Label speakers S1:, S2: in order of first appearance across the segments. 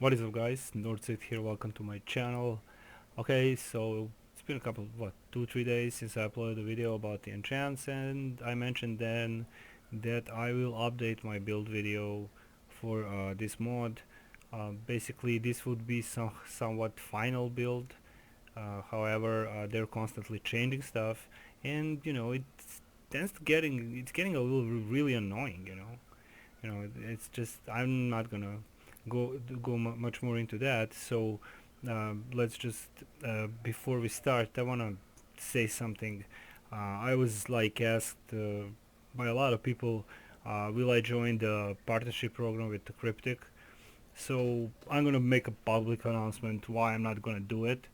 S1: What is up, guys? Northside here. Welcome to my channel. Okay, so it's been a couple, what, 2-3 days since I uploaded a video about the enchants, and I mentioned then that I will update my build video for this mod. Basically, this would be somewhat final build. However, they're constantly changing stuff, and it tends to it's getting a little really annoying. It's just I'm not gonna much more into that. So let's just before we start, I wanna say something. I was like asked by a lot of people, will I join the partnership program with the Cryptic? So I'm gonna make a public announcement why I'm not gonna do it.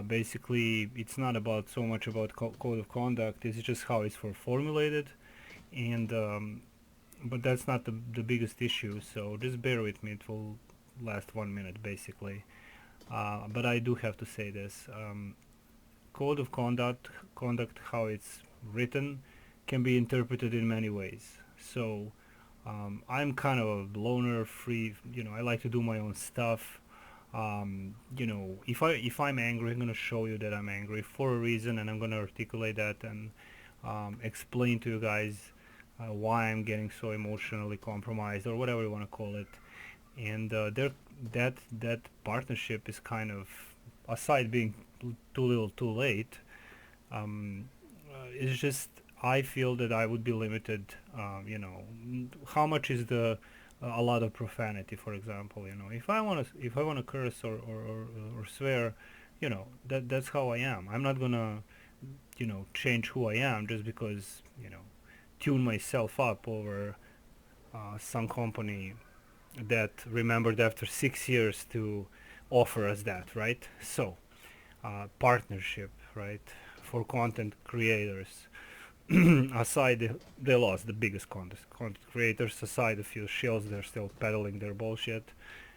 S1: Basically, it's not about so much about code of conduct. It's just how it's formulated, and but that's not the biggest issue. So just bear with me. It will last 1 minute basically. But I do have to say this: code of conduct, how it's written, can be interpreted in many ways. So I'm kind of a loner, free. I like to do my own stuff. If I'm angry, I'm gonna show you that I'm angry for a reason, and I'm gonna articulate that and explain to you guys why I'm getting so emotionally compromised, or whatever you want to call it. And that partnership is kind of, aside being too little, too late. It's just I feel that I would be limited. How much is the a lot of profanity, for example. If I want to curse or swear, that's how I am. I'm not gonna change who I am just because tune myself up over some company that remembered after 6 years to offer us that, right? So partnership, right, for content creators. Aside, they lost the biggest content creators. Aside a few shills, they're still peddling their bullshit.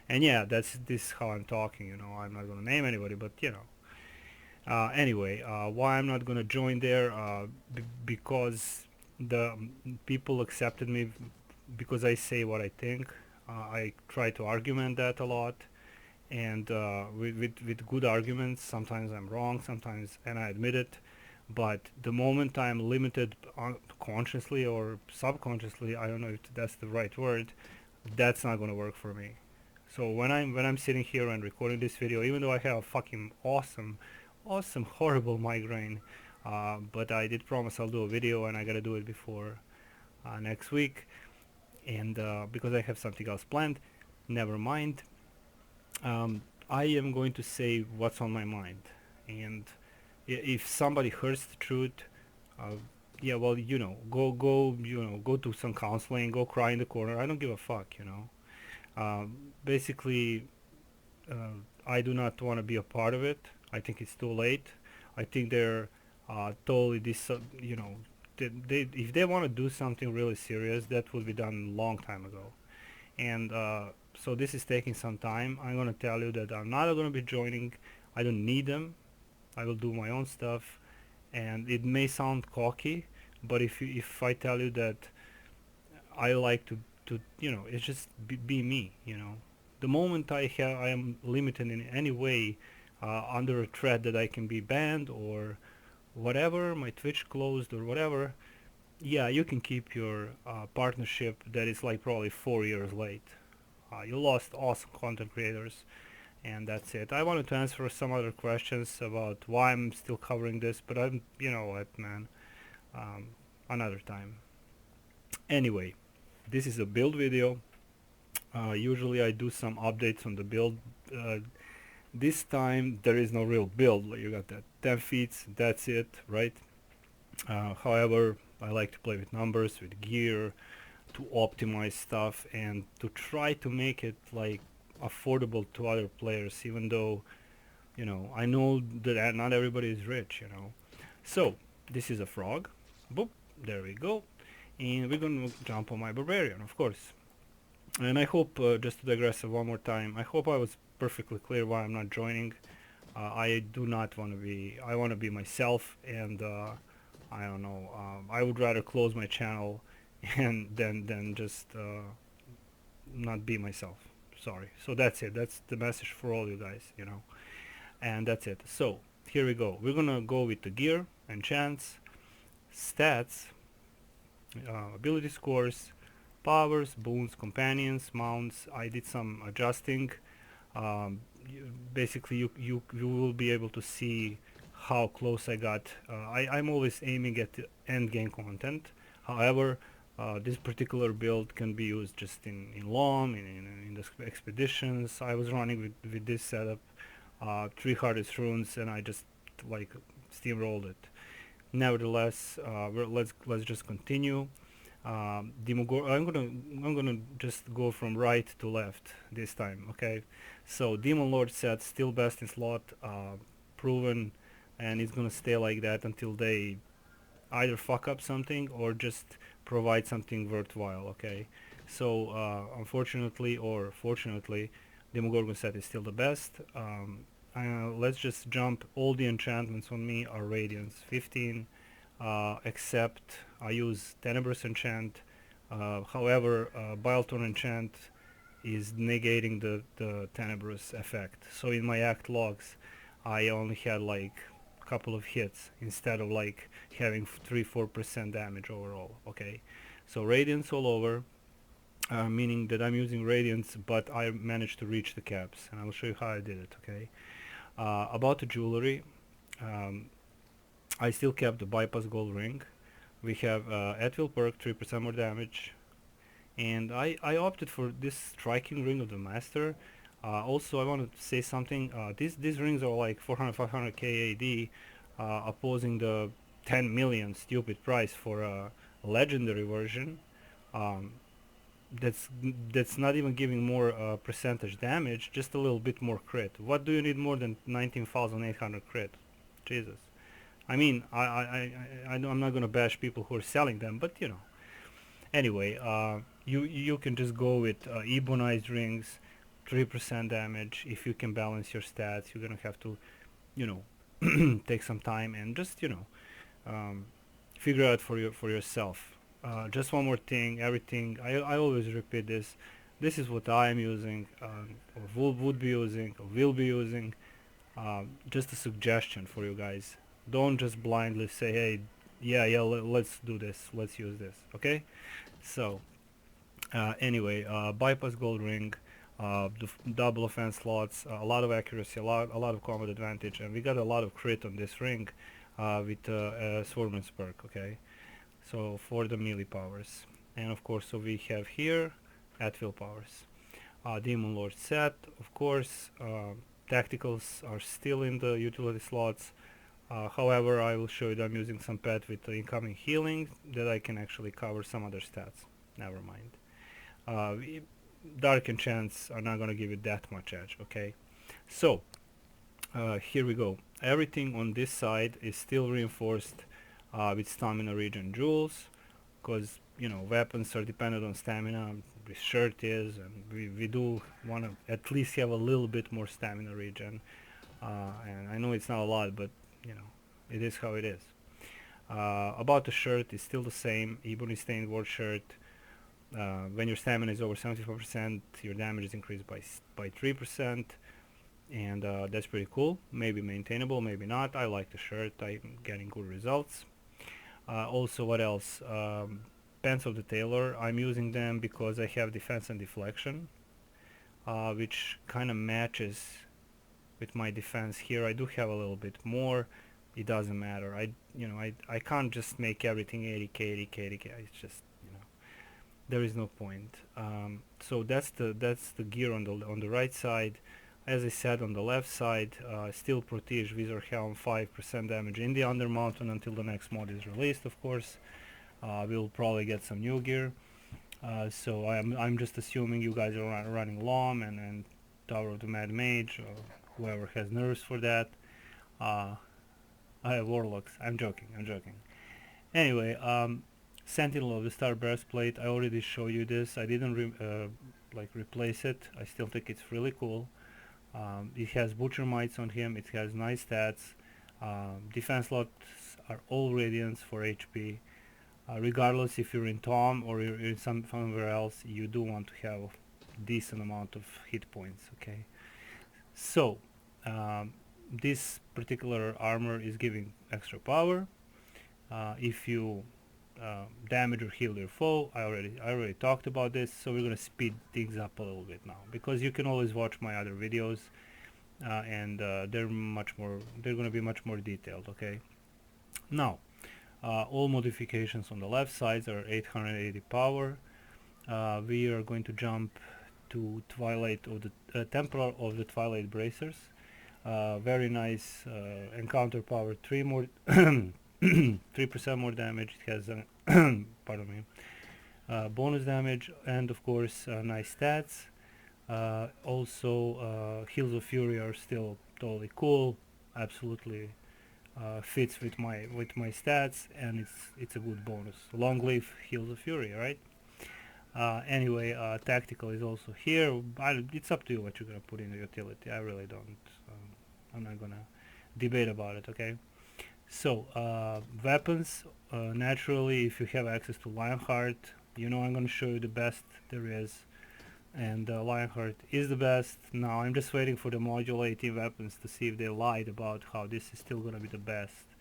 S1: And yeah, this how I'm talking. I'm not gonna name anybody, but anyway, why I'm not gonna join there? Because the people accepted me because I say what I think. I try to argument that a lot, and with good arguments. Sometimes I'm wrong, sometimes, and I admit it. But the moment I'm limited consciously or subconsciously, I don't know if that's the right word, that's not going to work for me. So when I'm sitting here and recording this video, even though I have a fucking awesome horrible migraine, but I did promise I'll do a video, and I gotta do it before next week. And because I have something else planned, never mind. I am going to say what's on my mind, and if somebody hurts the truth, uh, yeah, well, go to some counseling, go cry in the corner. I don't give a fuck. Basically, I do not want to be a part of it. I think it's too late. I think they're totally if they want to do something really serious, that would be done a long time ago. And so this is taking some time. I'm gonna tell you that I'm not gonna be joining. I don't need them. I will do my own stuff, and it may sound cocky, but if I tell you that I like to it's just be me. The moment I am limited in any way, under a threat that I can be banned or whatever, my Twitch closed or whatever. Yeah, you can keep your partnership that is like probably 4 years late. You lost awesome content creators, and that's it. I wanted to answer some other questions about why I'm still covering this, but you know what, man, um, another time. Anyway, this is a build video. Usually I do some updates on the build. Uh, this time there is no real build. Like, you got that 10 feet, that's it, right? However, I like to play with numbers, with gear, to optimize stuff, and to try to make it like affordable to other players, even though I know that not everybody is rich. So this is a frog. Boop, there we go. And we're gonna jump on my barbarian, of course. And I hope, just to digress one more time, I hope I was perfectly clear why I'm not joining. I do not want to be. I want to be myself, and I don't know. I would rather close my channel and then just not be myself. sorry. So that's it. That's the message for all you guys, you know. And that's it. So here we go. We're gonna go with the gear, enchants, stats, ability scores, powers, boons, companions, mounts. I did some adjusting. Basically, you will be able to see how close I got. I'm always aiming at the end game content. However, this particular build can be used just in LOM, in the expeditions. I was running with this setup, 3 hardest runes, and I just like steamrolled it. Nevertheless, let's just continue. I'm gonna just go from right to left this time. Okay, so Demon Lord set still best in slot, proven, and it's gonna stay like that until they either fuck up something or just provide something worthwhile. Okay, so unfortunately or fortunately, Demogorgon set is still the best. Let's just jump. All the enchantments on me are Radiance 15, except I use Tenebrous enchant. However, Bileton enchant is negating the Tenebrous effect. So in my act logs, I only had like a couple of hits instead of like having 3-4% damage overall. Okay, so Radiance all over. Meaning that I'm using Radiance, but I managed to reach the caps, and I will show you how I did it. Okay. About the jewelry, I still kept the bypass gold ring. We have Etville perk, 3% more damage, and I opted for this striking ring of the master. Also, I want to say something. These rings are like 400-500 KAD, opposing the 10 million stupid price for a legendary version. Um, that's not even giving more percentage damage, just a little bit more crit. What do you need more than 19,800 crit? Jesus. I mean, I'm not gonna bash people who are selling them, but you know. Anyway, you can just go with ebonized rings, 3% damage. If you can balance your stats, you're gonna have to, you know, take some time and just figure out for yourself. Just one more thing, everything, I always repeat this. This is what I am using, or would be using, or will be using. Just a suggestion for you guys. Don't just blindly say, hey, yeah, let's do this, let's use this, okay? So, anyway, bypass gold ring, double offense slots, a lot of accuracy, a lot of combat advantage, and we got a lot of crit on this ring with Swordman's perk, okay? So for the melee powers, and of course, so we have here Etville powers. Demon Lord set, of course. Tacticals are still in the utility slots. However, I will show you that I'm using some pet with the incoming healing that I can actually cover some other stats. Never mind. Dark enchants are not going to give you that much edge, okay? So, here we go. Everything on this side is still reinforced with stamina regen jewels, because, you know, weapons are dependent on stamina. The shirt is, and we do want to at least have a little bit more stamina regen. And I know it's not a lot, but you know, it is how it is. About the shirt, it's still the same. Ebony stained ward shirt. When your stamina is over 75%, your damage is increased by 3%, and that's pretty cool. Maybe maintainable, maybe not. I like the shirt. I'm getting good results. Also, what else? Pants of the tailor. I'm using them because I have defense and deflection, which kind of matches with my defense here. I do have a little bit more. It doesn't matter. I can't just make everything 80k. It's just, you know, there is no point. So that's the gear on the right side. As I said, on the left side, still Protige Wizard Helm, 5% damage in the Undermountain until the next mod is released, of course. We'll probably get some new gear. So I'm just assuming you guys are running LOM and Tower of the Mad Mage, or whoever has nerves for that. I have Warlocks. I'm joking. Anyway, Sentinel of the Star Breastplate. I already showed you this. I didn't replace it. I still think it's really cool. It has Butcher Mites on him. It has nice stats. Defense slots are all Radiance for HP. Regardless if you're in tomm or you're in somewhere else, you do want to have decent amount of hit points. Okay, so this particular armor is giving extra power. If you damage or heal your foe, I already talked about this, so we're gonna speed things up a little bit now, because you can always watch my other videos, and they're gonna be much more detailed. Okay, now all modifications on the left sides are 880 power. We are going to jump to Twilight of the Temporal of the Twilight Bracers. Very nice encounter power, 3% more damage. It has pardon me, bonus damage, and of course nice stats. Also Heals of Fury are still totally cool, absolutely fits with my stats, and it's a good bonus. Long live Heals of Fury, right? Anyway, tactical is also here. It's up to you what you're gonna put in the utility. I really don't. I'm not gonna debate about it. Okay. So weapons. Naturally, if you have access to Lionheart, you know I'm gonna show you the best there is, and Lionheart is the best. Now I'm just waiting for the module 18 weapons to see if they lied about how this is still gonna be the best.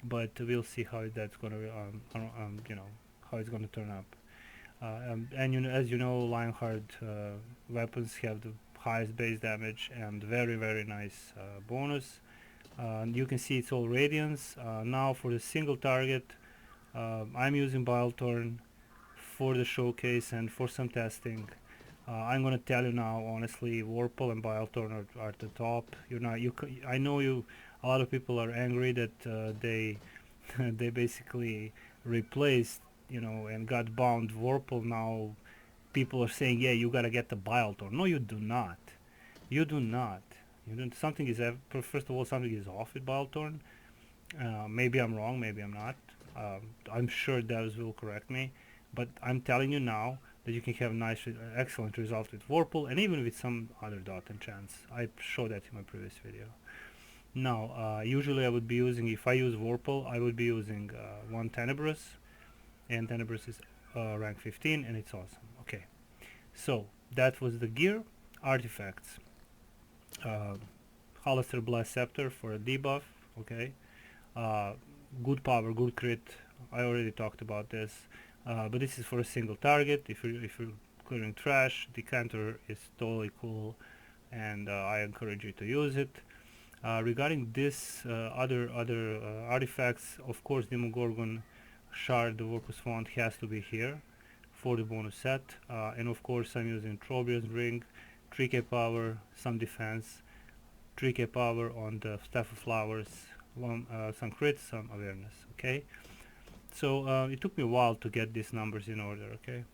S1: But we'll see how that's gonna, you know, how it's gonna turn up. And you know, as you know, Lionheart weapons have the highest base damage and very nice bonus. You can see it's all radiance. Now for the single target, I'm using Bilethorn for the showcase and for some testing. I'm gonna tell you now, honestly, Warple and Bilethorn are at the top. I know a lot of people are angry that they they basically replaced, you know, and got bound Warple. Now people are saying, yeah, you gotta get the Bilethorn. No, you do not. You do not. You don't. Something is first of all, something is off with Bilethorn. Maybe I'm wrong. Maybe I'm not. I'm sure devs will correct me, but I'm telling you now that you can have nice, excellent results with Warple, and even with some other dot enchants. I showed that in my previous video. Now, usually I would be using, if I use Warple, I would be using one Tenebrous, and Tenebrous is rank 15, and it's awesome. Okay, so that was the gear. Artifacts. Hollister Blast Scepter for a debuff. Okay, good power, good crit. I already talked about this, but this is for a single target. If you're clearing trash, Decanter is totally cool, and I encourage you to use it. Regarding this other artifacts, of course, Demogorgon Shard, the Workus Font, has to be here for the bonus set, and of course I'm using Trobrius Ring, 3k power, some defense, 3k power on the Staff of Flowers, some crits, some awareness. Okay, so it took me a while to get these numbers in order. Okay,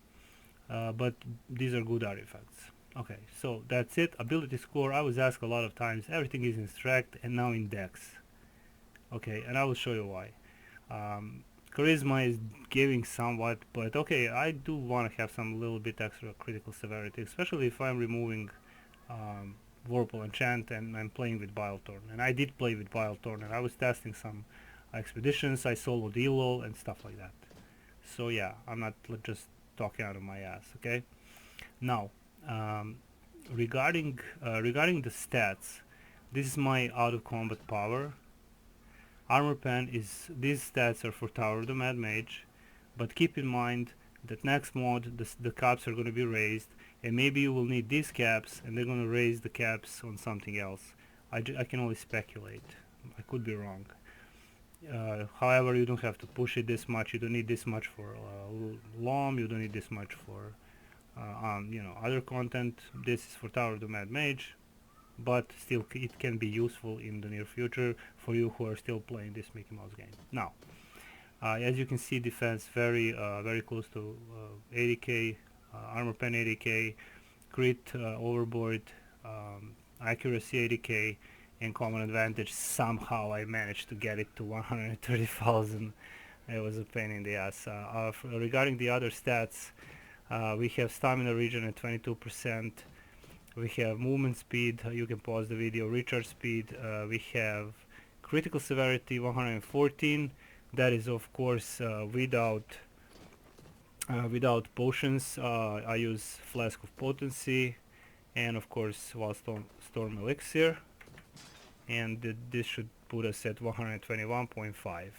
S1: but these are good artifacts. Okay, so that's it. Ability score, I was asked a lot of times. Everything is in Strength and now in Dex. Okay, and I will show you why. Charisma is giving somewhat, but okay, I do want to have some little bit extra critical severity, especially if I'm removing Vorpal Enchant and I'm playing with Bilethorn. And I did play with Bilethorn, and I was testing some expeditions, I soloed Elo and stuff like that. So yeah, I'm not just talking out of my ass, okay? Now, regarding the stats, this is my out of combat power. Armor pen is, these stats are for Tower of the Mad Mage, but keep in mind that next mod the caps are going to be raised, and maybe you will need these caps and they're going to raise the caps on something else. I can only speculate, I could be wrong. However, you don't have to push it this much. You don't need this much for LOM, you don't need this much for you know, other content. This is for Tower of the Mad Mage, but still it can be useful in the near future for you who are still playing this Mickey Mouse game. Now, as you can see, defense very close to 80k, armor pen 80k, crit overboard, accuracy 80k, and common advantage somehow I managed to get it to 130,000. It was a pain in the ass. Regarding the other stats, we have stamina regen at 22%. We have movement speed, you can pause the video, recharge speed, we have critical severity 114, that is of course without Without potions, I use Flask of Potency and of course Storm Elixir, and this should put us at 121.5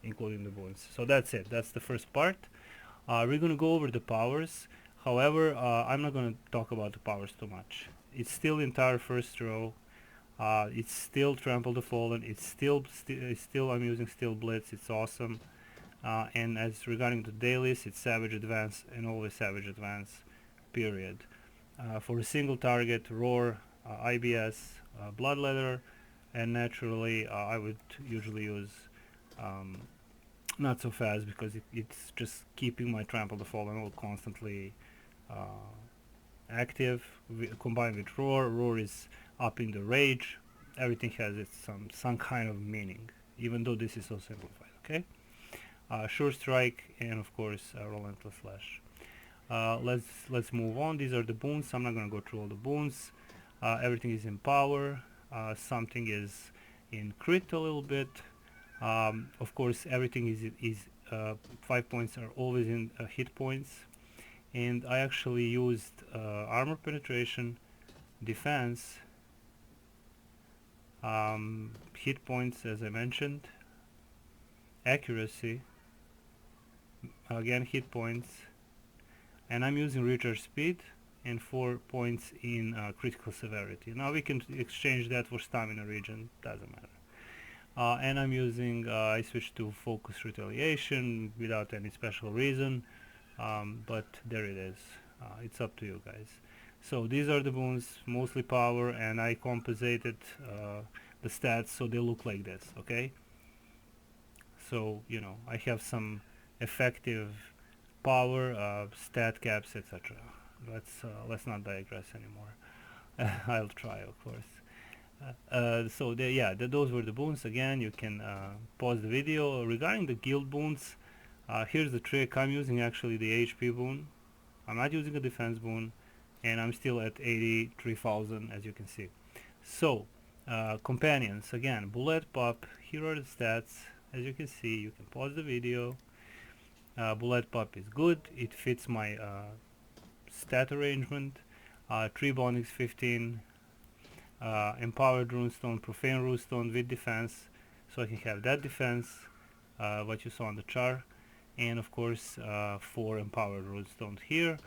S1: including the boons. So that's it, that's the first part. We're gonna go over the powers. However, I'm not gonna talk about the powers too much. It's still the entire first row. It's still Trample the Fallen. It's still I'm using Steel Blitz. It's awesome. And as regarding the dailies, it's Savage Advance and always Savage Advance, period. For a single target, Roar, IBS, Bloodleather, and naturally I would usually use not so fast because it's just keeping my Trample the Fallen all constantly active. Combined with Roar, Roar is upping the rage. Everything has some kind of meaning, even though this is so simplified. Okay. Sure Strike, and of course Relentless Slash. Let's move on. These are the boons. I'm not gonna go through all the boons. Everything is in power. Something is in crit a little bit. Of course, everything is 5 points are always in hit points. And I actually used armor penetration, defense, hit points as I mentioned, accuracy, again hit points, and I'm using recharge speed and 4 points in critical severity. Now we can exchange that for stamina regen, doesn't matter. And I'm using, I switched to focus retaliation without any special reason, but there it is. It's up to you guys. So these are the boons, mostly power, and I compensated the stats so they look like this, okay? So, you know, I have some effective power, stat caps, etc. Let's not digress anymore. I'll try, of course. So those were the boons. Again, you can pause the video. Regarding the guild boons, here's the trick. I'm using actually the HP boon. I'm not using a defense boon, and I'm still at 83,000 as you can see. So companions, again, bullet pop. Here are the stats. As you can see, you can pause the video. Bullet pop is good. It fits my stat arrangement. Tree bonding 15. Empowered runestone, profane runestone with defense, so I can have that defense, what you saw on the chart, and of course 4 empowered runestone here.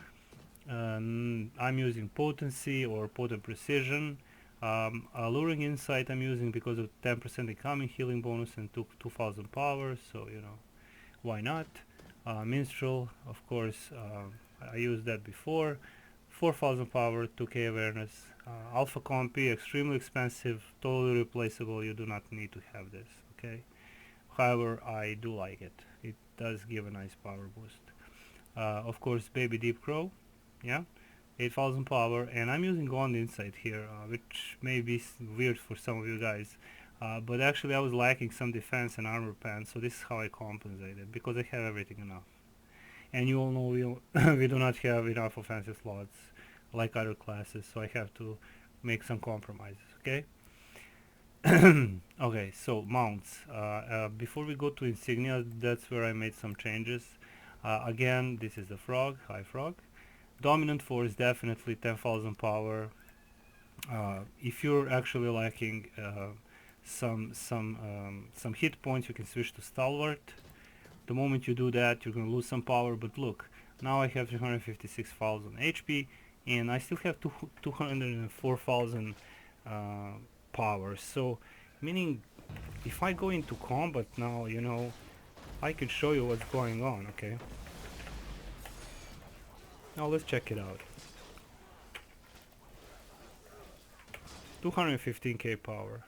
S1: I'm using potency or potent precision. Alluring insight I'm using because of 10% incoming healing bonus and 2000 power, so you know, why not. Minstrel, of course, I used that before. 4000 power, 2k awareness. Alpha Compy, extremely expensive, totally replaceable. You do not need to have this, okay? However, I do like it. It does give a nice power boost. Of course, Baby Deep Crow, yeah, 8000 power, and I'm using Gond Insight here, which may be weird for some of you guys. But actually I was lacking some defense and armor pants, so this is how I compensated, because I have everything enough. And you all know we do not have enough offensive slots like other classes, so I have to make some compromises, okay? Okay, so mounts. Before we go to insignia, that's where I made some changes. Again, this is the frog, high frog. Dominant force, definitely 10,000 power. If you're actually lacking some hit points, you can switch to stalwart. The moment you do that, you're gonna lose some power, but look, now I have 356,000 HP, and I still have 204,000 power. So, meaning, if I go into combat now, you know, I can show you what's going on, okay? Now let's check it out. 215k power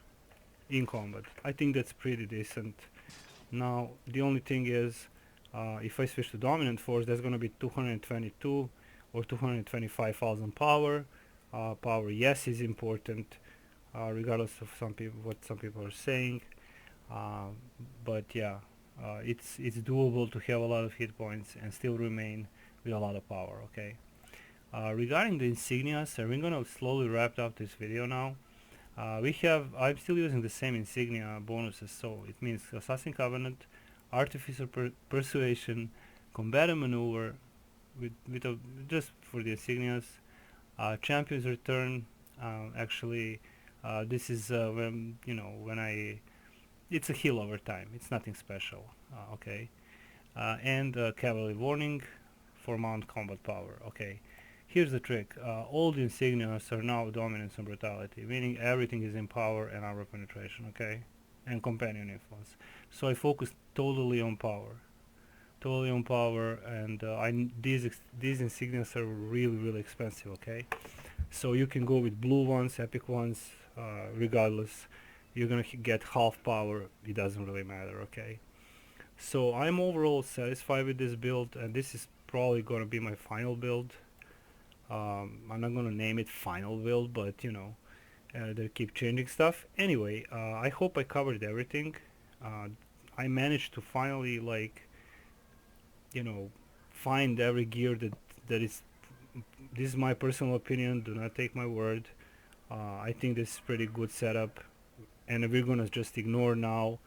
S1: in combat. I think that's pretty decent. Now the only thing is, if I switch to dominant force, that's gonna be 222 or 225,000 power. Power, yes, is important, regardless of what some people are saying. But yeah, it's doable to have a lot of hit points and still remain with a lot of power. Okay. Regarding the insignias, we're gonna slowly wrap up this video now. I'm still using the same insignia bonuses, so it means Assassin Covenant, Artificer Persuasion, Combat and Maneuver, with a, just for the insignias. Champions return. Actually, this is when when I. It's a heal over time. It's nothing special. Okay. And cavalry warning for mount combat power. Okay. Here's the trick. All the insignias are now dominance and brutality, meaning everything is in power and armor penetration. Okay. And companion influence. So I focus totally on power. Totally on power, and these insignias are really expensive. Okay. So you can go with blue ones, epic ones, regardless. You're gonna get half power. It doesn't really matter. Okay. So I'm overall satisfied with this build, and this is probably gonna be my final build. I'm not gonna name it final build, but they keep changing stuff. Anyway, I hope I covered everything. Uh, I managed to finally find every gear that is. This is my personal opinion. Do not take my word. I think this is pretty good setup, and we're gonna just ignore now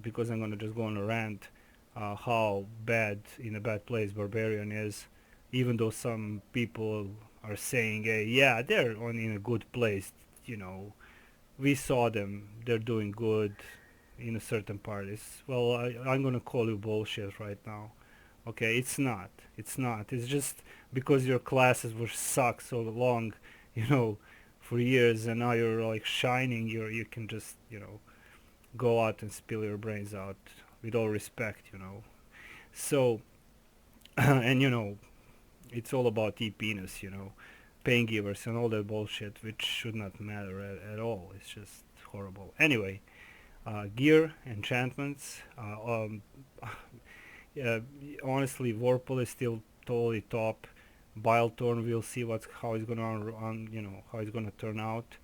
S1: because I'm gonna just go on a rant how bad in a bad place Barbarian is, even though some people are saying, hey, yeah, they're in a good place. You know, we saw them. They're doing good in a certain parties. Well, I'm gonna call you bullshit right now. Okay, it's not. It's not. It's just because your classes were suck so long, you know, for years, and now you're like shining. You can just go out and spill your brains out with all respect. So and it's all about EPness, pain givers and all that bullshit, which should not matter at all. It's just horrible. Anyway, gear, enchantments. Yeah, honestly, Vorpal is still totally top. Bilethorn, we'll see how it's how it's gonna turn out.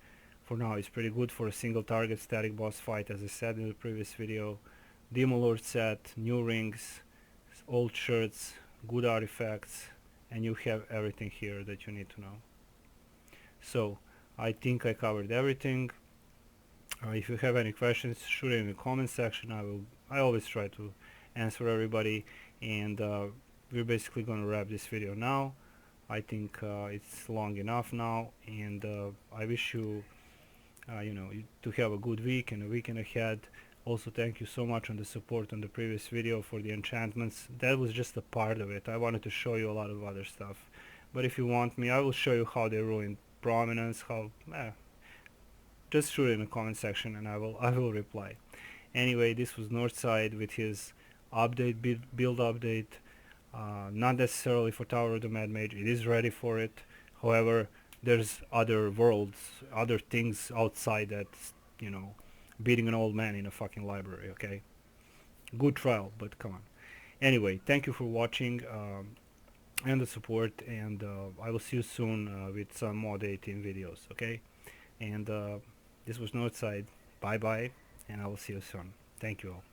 S1: For now, it's pretty good for a single target static boss fight, as I said in the previous video. Demon Lord set, new rings, old shirts, good artifacts, and you have everything here that you need to know. So, I think I covered everything. If you have any questions, shoot it in the comment section. I always try to answer everybody, and we're basically going to wrap this video now. I think it's long enough now, and I wish you to have a good week and a weekend ahead. Also, thank you so much on the support on the previous video for the enchantments. That was just a part of it. I wanted to show you a lot of other stuff, but if you want me, I will show you how they ruin prominence, just shoot it in the comment section and I will reply. Anyway, this was Northside with his build update. Not necessarily for Tower of the Mad Mage. It is ready for it. However, there's other worlds, other things outside that, beating an old man in a fucking library. Okay, good trial, but come on. Anyway, thank you for watching and the support, and I will see you soon with some mod 18 videos. Okay, and this was Northside. Bye bye, and I will see you soon. Thank you all.